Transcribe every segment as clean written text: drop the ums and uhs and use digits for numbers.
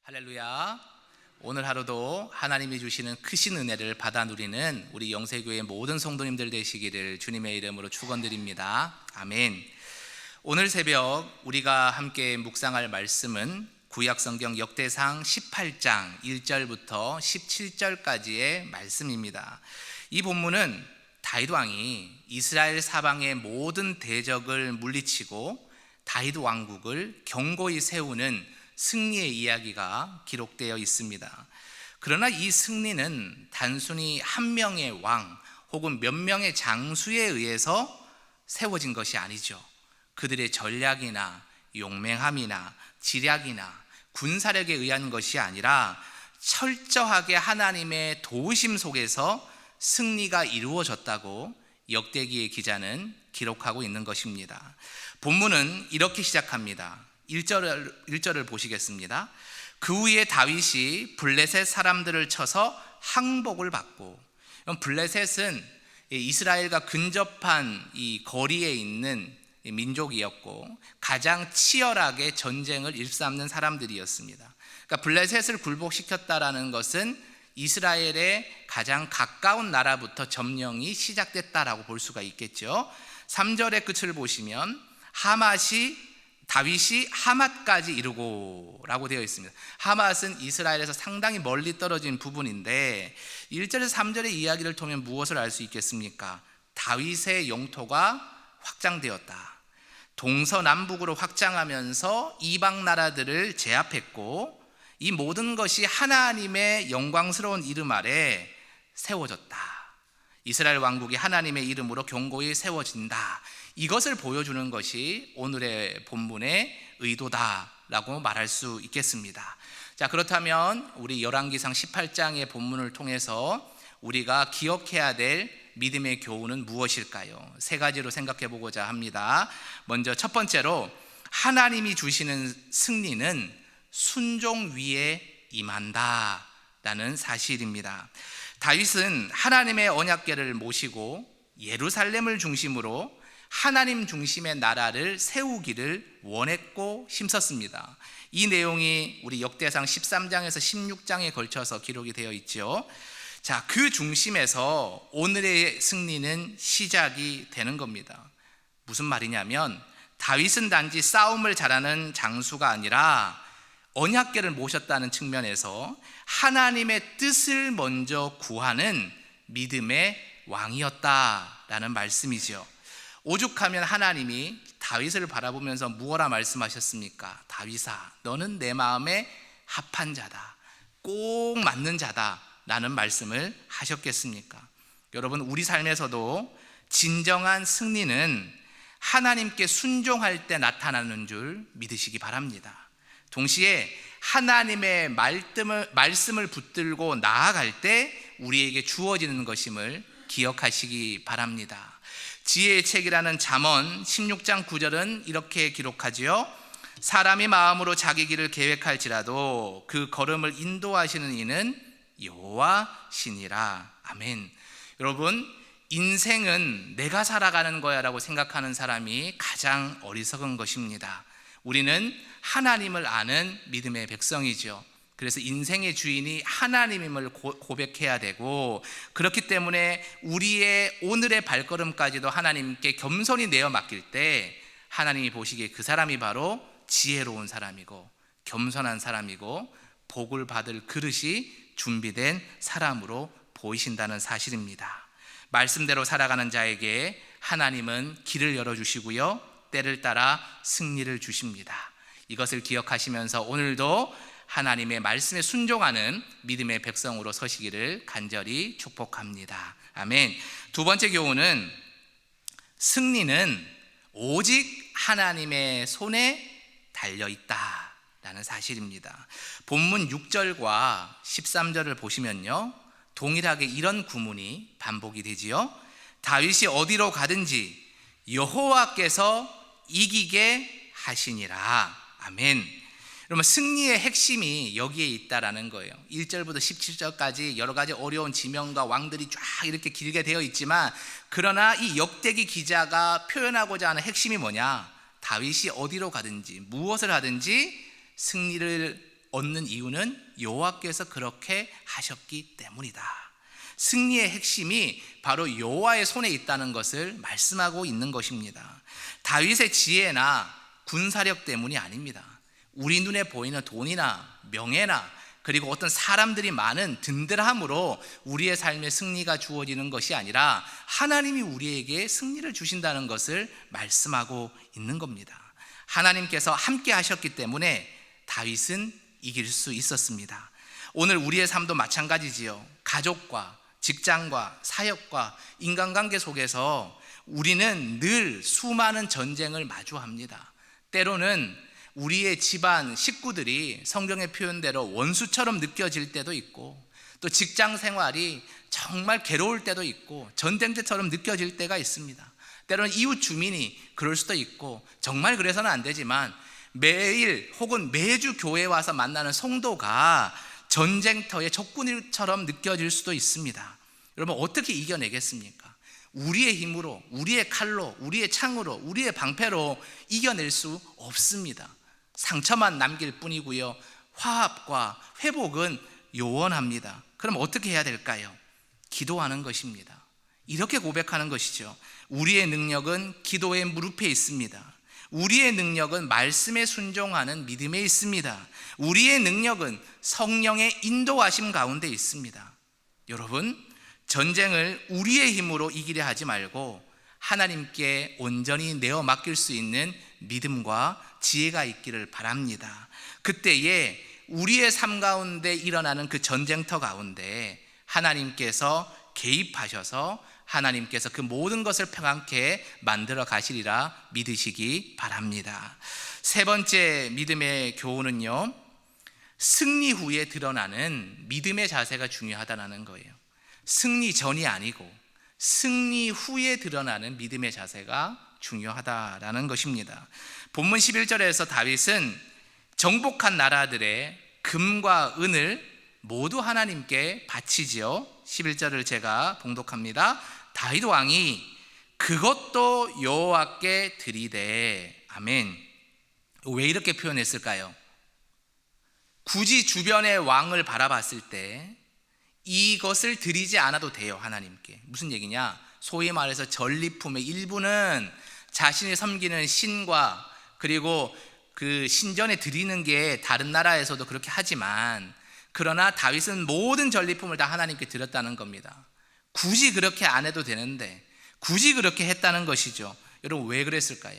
할렐루야. 오늘 하루도 하나님이 주시는 크신 은혜를 받아 누리는 우리 영세교회 모든 성도님들 되시기를 주님의 이름으로 축원드립니다. 아멘. 오늘 새벽 우리가 함께 묵상할 말씀은 구약성경 역대상 18장 1절부터 17절까지의 말씀입니다. 이 본문은 다윗 왕이 이스라엘 사방의 모든 대적을 물리치고 다윗 왕국을 견고히 세우는 승리의 이야기가 기록되어 있습니다. 그러나 이 승리는 단순히 한 명의 왕 혹은 몇 명의 장수에 의해서 세워진 것이 아니죠. 그들의 전략이나 용맹함이나 지략이나 군사력에 의한 것이 아니라 철저하게 하나님의 도우심 속에서 승리가 이루어졌다고 역대기의 기자는 기록하고 있는 것입니다. 본문은 이렇게 시작합니다. 1절을 보시겠습니다. 그 후에 다윗이 블레셋 사람들을 쳐서 항복을 받고, 블레셋은 이스라엘과 근접한 이 거리에 있는 민족이었고 가장 치열하게 전쟁을 일삼는 사람들이었습니다. 그러니까 블레셋을 굴복시켰다라는 것은 이스라엘의 가장 가까운 나라부터 점령이 시작됐다라고 볼 수가 있겠죠. 3절의 끝을 보시면 다윗이 하맛까지 이르고 라고 되어 있습니다. 하맛은 이스라엘에서 상당히 멀리 떨어진 부분인데 1절에서 3절의 이야기를 통하면 무엇을 알 수 있겠습니까? 다윗의 영토가 확장되었다. 동서남북으로 확장하면서 이방 나라들을 제압했고 이 모든 것이 하나님의 영광스러운 이름 아래 세워졌다. 이스라엘 왕국이 하나님의 이름으로 견고히 세워진다. 이것을 보여주는 것이 오늘의 본문의 의도다라고 말할 수 있겠습니다. 자, 그렇다면 우리 열왕기상 18장의 본문을 통해서 우리가 기억해야 될 믿음의 교훈은 무엇일까요? 세 가지로 생각해 보고자 합니다. 먼저 첫 번째로 하나님이 주시는 승리는 순종 위에 임한다라는 사실입니다. 다윗은 하나님의 언약궤를 모시고 예루살렘을 중심으로 하나님 중심의 나라를 세우기를 원했고 힘썼습니다. 이 내용이 우리 역대상 13장에서 16장에 걸쳐서 기록이 되어 있죠. 자, 그 중심에서 오늘의 승리는 시작이 되는 겁니다. 무슨 말이냐면 다윗은 단지 싸움을 잘하는 장수가 아니라 언약궤를 모셨다는 측면에서 하나님의 뜻을 먼저 구하는 믿음의 왕이었다라는 말씀이죠. 오죽하면 하나님이 다윗을 바라보면서 무엇라 말씀하셨습니까? 다윗아, 너는 내 마음에 합한 자다, 꼭 맞는 자다 라는 말씀을 하셨겠습니까? 여러분, 우리 삶에서도 진정한 승리는 하나님께 순종할 때 나타나는 줄 믿으시기 바랍니다. 동시에 하나님의 말씀을 붙들고 나아갈 때 우리에게 주어지는 것임을 기억하시기 바랍니다. 지혜의 책이라는 잠언 16장 9절은 이렇게 기록하지요. 사람이 마음으로 자기 길을 계획할지라도 그 걸음을 인도하시는 이는 여호와시니라. 아멘. 여러분, 인생은 내가 살아가는 거야 라고 생각하는 사람이 가장 어리석은 것입니다. 우리는 하나님을 아는 믿음의 백성이죠. 그래서 인생의 주인이 하나님임을 고백해야 되고, 그렇기 때문에 우리의 오늘의 발걸음까지도 하나님께 겸손히 내어 맡길 때 하나님이 보시기에 그 사람이 바로 지혜로운 사람이고 겸손한 사람이고 복을 받을 그릇이 준비된 사람으로 보이신다는 사실입니다. 말씀대로 살아가는 자에게 하나님은 길을 열어주시고요, 때를 따라 승리를 주십니다. 이것을 기억하시면서 오늘도 하나님의 말씀에 순종하는 믿음의 백성으로 서시기를 간절히 축복합니다. 아멘. 두 번째 교훈은 승리는 오직 하나님의 손에 달려있다라는 사실입니다. 본문 6절과 13절을 보시면요, 동일하게 이런 구문이 반복이 되지요. 다윗이 어디로 가든지 여호와께서 이기게 하시니라. 아멘. 그러면 승리의 핵심이 여기에 있다라는 거예요. 1절부터 17절까지 여러 가지 어려운 지명과 왕들이 쫙 이렇게 길게 되어 있지만, 그러나 이 역대기 기자가 표현하고자 하는 핵심이 뭐냐? 다윗이 어디로 가든지 무엇을 하든지 승리를 얻는 이유는 여호와께서 그렇게 하셨기 때문이다. 승리의 핵심이 바로 여호와의 손에 있다는 것을 말씀하고 있는 것입니다. 다윗의 지혜나 군사력 때문이 아닙니다. 우리 눈에 보이는 돈이나 명예나 그리고 어떤 사람들이 많은 든든함으로 우리의 삶에 승리가 주어지는 것이 아니라 하나님이 우리에게 승리를 주신다는 것을 말씀하고 있는 겁니다. 하나님께서 함께 하셨기 때문에 다윗은 이길 수 있었습니다. 오늘 우리의 삶도 마찬가지지요. 가족과 직장과 사역과 인간관계 속에서 우리는 늘 수많은 전쟁을 마주합니다. 때로는 우리의 집안 식구들이 성경의 표현대로 원수처럼 느껴질 때도 있고, 또 직장 생활이 정말 괴로울 때도 있고 전쟁터처럼 느껴질 때가 있습니다. 때로는 이웃 주민이 그럴 수도 있고, 정말 그래서는 안 되지만 매일 혹은 매주 교회에 와서 만나는 성도가 전쟁터의 적군처럼 느껴질 수도 있습니다. 여러분, 어떻게 이겨내겠습니까? 우리의 힘으로, 우리의 칼로, 우리의 창으로, 우리의 방패로 이겨낼 수 없습니다. 상처만 남길 뿐이고요, 화합과 회복은 요원합니다. 그럼 어떻게 해야 될까요? 기도하는 것입니다. 이렇게 고백하는 것이죠. 우리의 능력은 기도의 무릎에 있습니다. 우리의 능력은 말씀에 순종하는 믿음에 있습니다. 우리의 능력은 성령의 인도하심 가운데 있습니다. 여러분, 전쟁을 우리의 힘으로 이기려 하지 말고 하나님께 온전히 내어 맡길 수 있는 믿음과 지혜가 있기를 바랍니다. 그때에 우리의 삶 가운데 일어나는 그 전쟁터 가운데 하나님께서 개입하셔서 하나님께서 그 모든 것을 평안케 만들어 가시리라 믿으시기 바랍니다. 세 번째 믿음의 교훈은요, 승리 후에 드러나는 믿음의 자세가 중요하다는 거예요. 승리 전이 아니고 승리 후에 드러나는 믿음의 자세가 중요하다라는 것입니다. 본문 11절에서 다윗은 정복한 나라들의 금과 은을 모두 하나님께 바치지요. 11절을 제가 봉독합니다. 다윗 왕이 그것도 여호와께 드리되. 아멘. 왜 이렇게 표현했을까요? 굳이 주변의 왕을 바라봤을 때 이것을 드리지 않아도 돼요. 하나님께. 무슨 얘기냐? 소위 말해서 전리품의 일부는 자신이 섬기는 신과 그리고 그 신전에 드리는 게 다른 나라에서도 그렇게 하지만, 그러나 다윗은 모든 전리품을 다 하나님께 드렸다는 겁니다. 굳이 그렇게 안 해도 되는데 굳이 그렇게 했다는 것이죠. 여러분, 왜 그랬을까요?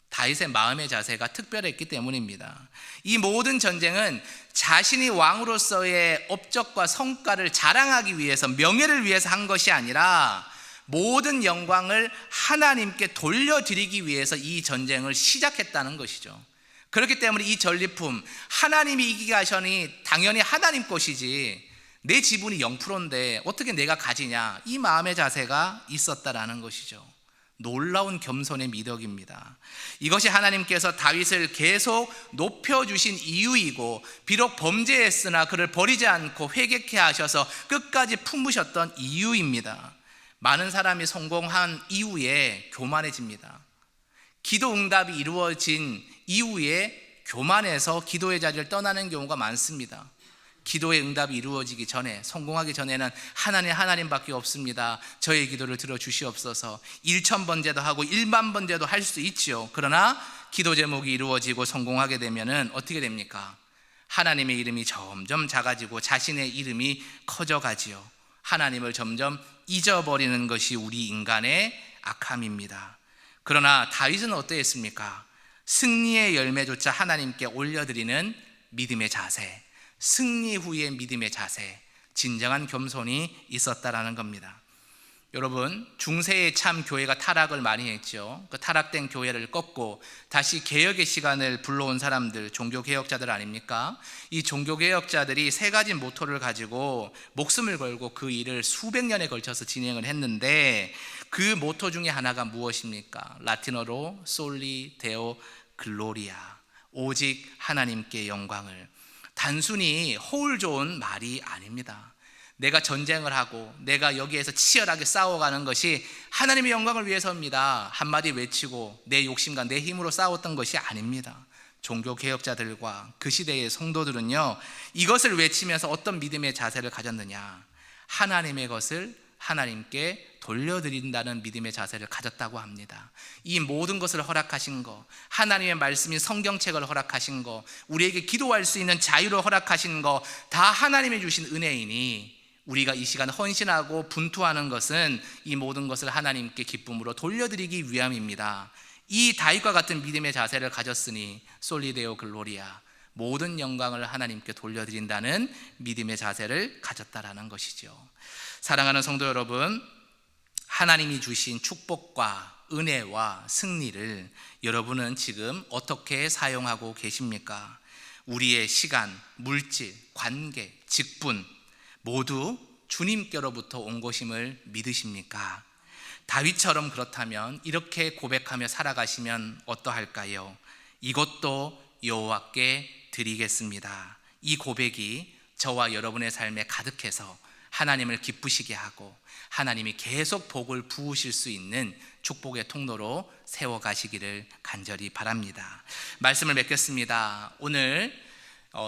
다윗의 마음의 자세가 특별했기 때문입니다. 이 모든 전쟁은 자신이 왕으로서의 업적과 성과를 자랑하기 위해서, 명예를 위해서 한 것이 아니라 모든 영광을 하나님께 돌려드리기 위해서 이 전쟁을 시작했다는 것이죠. 그렇기 때문에 이 전리품, 하나님이 이기게 하시니 당연히 하나님 것이지 내 지분이 0%인데 어떻게 내가 가지냐, 이 마음의 자세가 있었다라는 것이죠. 놀라운 겸손의 미덕입니다. 이것이 하나님께서 다윗을 계속 높여주신 이유이고, 비록 범죄했으나 그를 버리지 않고 회개케 하셔서 끝까지 품으셨던 이유입니다. 많은 사람이 성공한 이후에 교만해집니다. 기도 응답이 이루어진 이후에 교만해서 기도의 자리를 떠나는 경우가 많습니다. 기도의 응답이 이루어지기 전에, 성공하기 전에는 하나님밖에 없습니다. 저의 기도를 들어주시옵소서. 1000번제도 하고 10000번제도 할 수 있죠. 그러나 기도 제목이 이루어지고 성공하게 되면은 어떻게 됩니까? 하나님의 이름이 점점 작아지고 자신의 이름이 커져가지요. 하나님을 점점 잊어버리는 것이 우리 인간의 악함입니다. 그러나 다윗은 어떠했습니까? 승리의 열매조차 하나님께 올려드리는 믿음의 자세, 승리 후의 믿음의 자세, 진정한 겸손이 있었다라는 겁니다. 여러분, 중세에 참 교회가 타락을 많이 했죠. 그 타락된 교회를 꺾고 다시 개혁의 시간을 불러온 사람들, 종교개혁자들 아닙니까? 이 종교개혁자들이 세 가지 모토를 가지고 목숨을 걸고 그 일을 수백 년에 걸쳐서 진행을 했는데, 그 모토 중에 하나가 무엇입니까? 라틴어로 솔리 데오 글로리아, 오직 하나님께 영광을. 단순히 호울 좋은 말이 아닙니다. 내가 전쟁을 하고 내가 여기에서 치열하게 싸워가는 것이 하나님의 영광을 위해서입니다. 한마디 외치고 내 욕심과 내 힘으로 싸웠던 것이 아닙니다. 종교 개혁자들과 그 시대의 성도들은요, 이것을 외치면서 어떤 믿음의 자세를 가졌느냐, 하나님의 것을 하나님께 돌려드린다는 믿음의 자세를 가졌다고 합니다. 이 모든 것을 허락하신 거, 하나님의 말씀인 성경책을 허락하신 거, 우리에게 기도할 수 있는 자유를 허락하신 거, 다 하나님이 주신 은혜이니 우리가 이 시간 헌신하고 분투하는 것은 이 모든 것을 하나님께 기쁨으로 돌려드리기 위함입니다. 이 다윗과 같은 믿음의 자세를 가졌으니 솔리데오 글로리아, 모든 영광을 하나님께 돌려드린다는 믿음의 자세를 가졌다라는 것이죠. 사랑하는 성도 여러분, 하나님이 주신 축복과 은혜와 승리를 여러분은 지금 어떻게 사용하고 계십니까? 우리의 시간, 물질, 관계, 직분 모두 주님께로부터 온 것임을 믿으십니까? 다윗처럼 그렇다면 이렇게 고백하며 살아가시면 어떠할까요? 이것도 여호와께 드리겠습니다. 이 고백이 저와 여러분의 삶에 가득해서 하나님을 기쁘시게 하고 하나님이 계속 복을 부으실 수 있는 축복의 통로로 세워가시기를 간절히 바랍니다. 말씀을 맺겠습니다. 오늘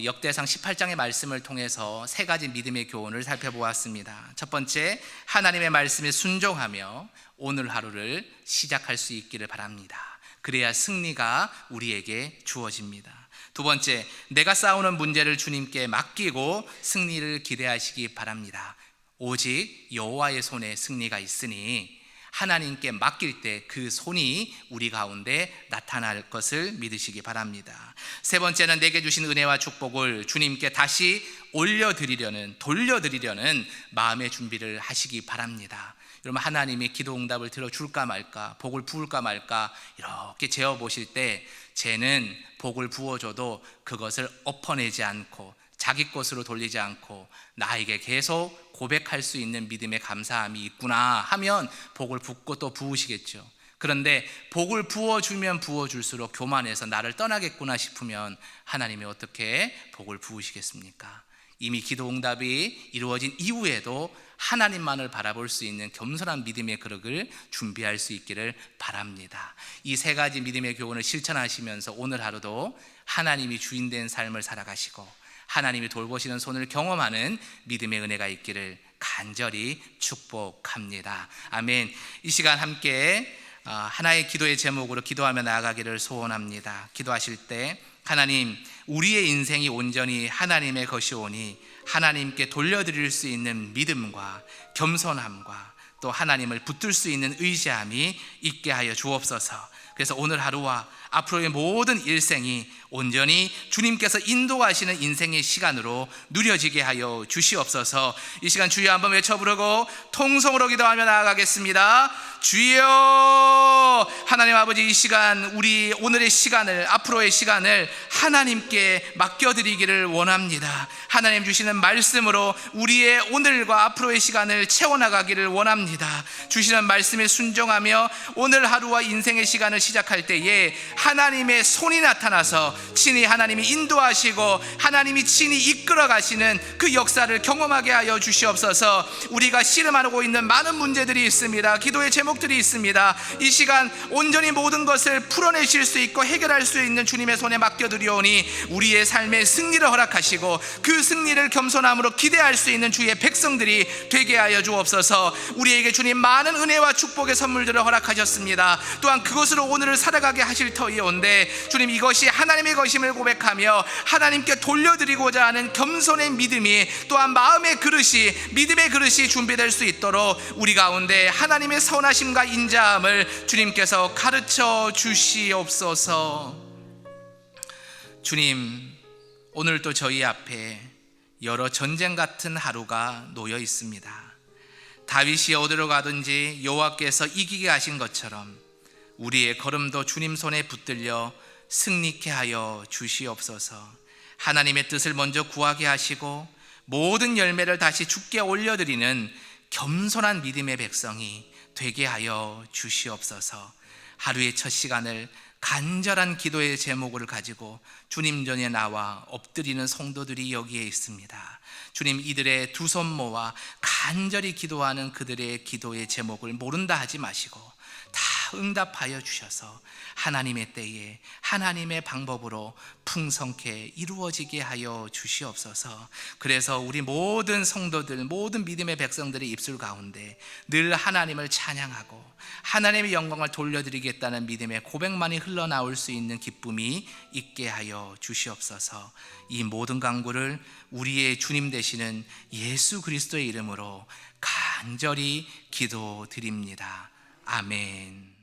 역대상 18장의 말씀을 통해서 세 가지 믿음의 교훈을 살펴보았습니다. 첫 번째, 하나님의 말씀에 순종하며 오늘 하루를 시작할 수 있기를 바랍니다. 그래야 승리가 우리에게 주어집니다. 두 번째, 내가 싸우는 문제를 주님께 맡기고 승리를 기대하시기 바랍니다. 오직 여호와의 손에 승리가 있으니 하나님께 맡길 때 그 손이 우리 가운데 나타날 것을 믿으시기 바랍니다. 세 번째는 내게 주신 은혜와 축복을 주님께 다시 돌려드리려는 마음의 준비를 하시기 바랍니다. 여러분, 하나님이 기도 응답을 들어줄까 말까, 복을 부을까 말까 이렇게 재어보실 때 쟤는 복을 부어줘도 그것을 엎어내지 않고 자기 것으로 돌리지 않고 나에게 계속 고백할 수 있는 믿음의 감사함이 있구나 하면 복을 붓고 또 부으시겠죠. 그런데 복을 부어주면 부어줄수록 교만해서 나를 떠나겠구나 싶으면 하나님이 어떻게 복을 부으시겠습니까? 이미 기도 응답이 이루어진 이후에도 하나님만을 바라볼 수 있는 겸손한 믿음의 그릇을 준비할 수 있기를 바랍니다. 이 세 가지 믿음의 교훈을 실천하시면서 오늘 하루도 하나님이 주인된 삶을 살아가시고 하나님이 돌보시는 손을 경험하는 믿음의 은혜가 있기를 간절히 축복합니다. 아멘. 이 시간 함께 하나의 기도의 제목으로 기도하며 나아가기를 소원합니다. 기도하실 때 하나님, 우리의 인생이 온전히 하나님의 것이오니 하나님께 돌려드릴 수 있는 믿음과 겸손함과 또 하나님을 붙들 수 있는 의지함이 있게 하여 주옵소서. 그래서 오늘 하루와 앞으로의 모든 일생이 온전히 주님께서 인도하시는 인생의 시간으로 누려지게 하여 주시옵소서. 이 시간 주여 한번 외쳐 부르고 통성으로 기도하며 나아가겠습니다. 주여, 하나님 아버지, 이 시간 우리 오늘의 시간을, 앞으로의 시간을 하나님께 맡겨드리기를 원합니다. 하나님 주시는 말씀으로 우리의 오늘과 앞으로의 시간을 채워나가기를 원합니다. 주시는 말씀에 순종하며 오늘 하루와 인생의 시간을 시작할 때에 하나님의 손이 나타나서 친히 하나님이 인도하시고 하나님이 친히 이끌어 가시는 그 역사를 경험하게 하여 주시옵소서. 우리가 씨름하고 있는 많은 문제들이 있습니다. 기도의 제목들이 있습니다. 이 시간 온전히 모든 것을 풀어내실 수 있고 해결할 수 있는 주님의 손에 맡겨드리오니 우리의 삶의 승리를 허락하시고 그 승리를 겸손함으로 기대할 수 있는 주의 백성들이 되게 하여 주옵소서. 우리에게 주님 많은 은혜와 축복의 선물들을 허락하셨습니다. 또한 그것으로 오늘을 살아가게 하실 터이온데 주님, 이것이 하나님의 것임을 고백하며 하나님께 돌려드리고자 하는 겸손의 믿음이, 또한 마음의 그릇이, 믿음의 그릇이 준비될 수 있도록 우리 가운데 하나님의 선하심과 인자함을 주님께서 가르쳐 주시옵소서. 주님, 오늘도 저희 앞에 여러 전쟁 같은 하루가 놓여 있습니다. 다윗이 어디로 가든지 여호와께서 이기게 하신 것처럼 우리의 걸음도 주님 손에 붙들려 승리케 하여 주시옵소서. 하나님의 뜻을 먼저 구하게 하시고 모든 열매를 다시 주께 올려드리는 겸손한 믿음의 백성이 되게 하여 주시옵소서. 하루의 첫 시간을 간절한 기도의 제목을 가지고 주님 전에 나와 엎드리는 성도들이 여기에 있습니다. 주님, 이들의 두 손 모아 간절히 기도하는 그들의 기도의 제목을 모른다 하지 마시고 다 응답하여 주셔서 하나님의 때에 하나님의 방법으로 풍성케 이루어지게 하여 주시옵소서. 그래서 우리 모든 성도들, 모든 믿음의 백성들의 입술 가운데 늘 하나님을 찬양하고 하나님의 영광을 돌려드리겠다는 믿음의 고백만이 흘러나올 수 있는 기쁨이 있게 하여 주시옵소서. 이 모든 간구를 우리의 주님 되시는 예수 그리스도의 이름으로 간절히 기도드립니다. 아멘.